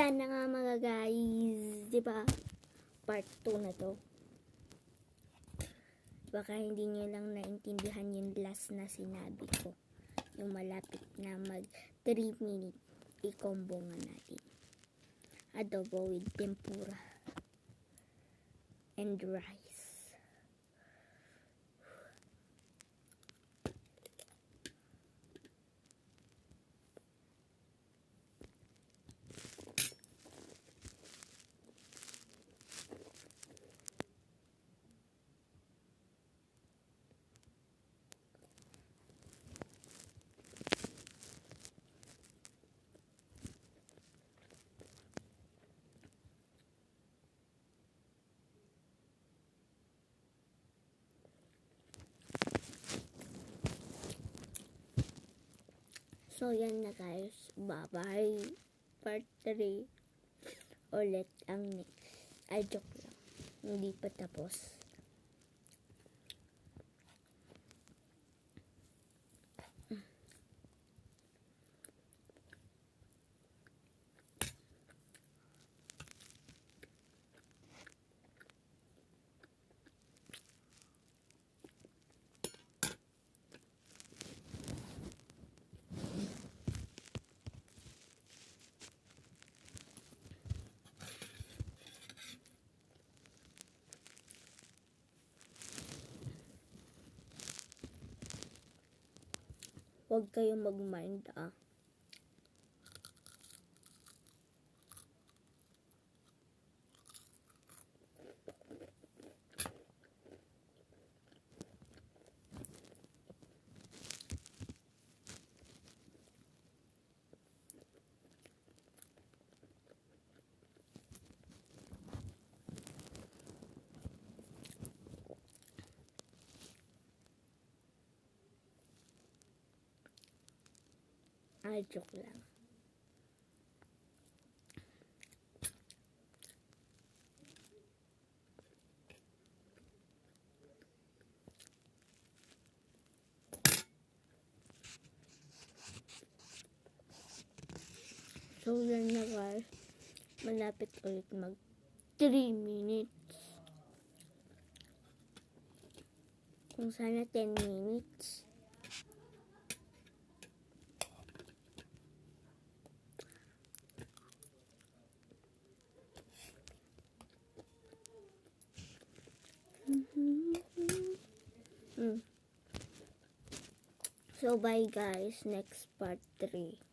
Yan na nga mga guys, di ba? Part 2 na to. Baka hindi nyo lang naintindihan yung last na sinabi ko. Yung malapit na mag 3 minute, i-combo nga natin. Adobo with tempura and rice. So, yan na guys. Bye-bye. Part 3. Ulit ang next. Ay, joke lang. Hindi pa tapos. Huwag kayong mag-mind ah. Ay, joke lang. So, yan na guys. Malapit ulit mag 3 minutes. Kung sana 10 minutes. So, bye guys. Next part 3.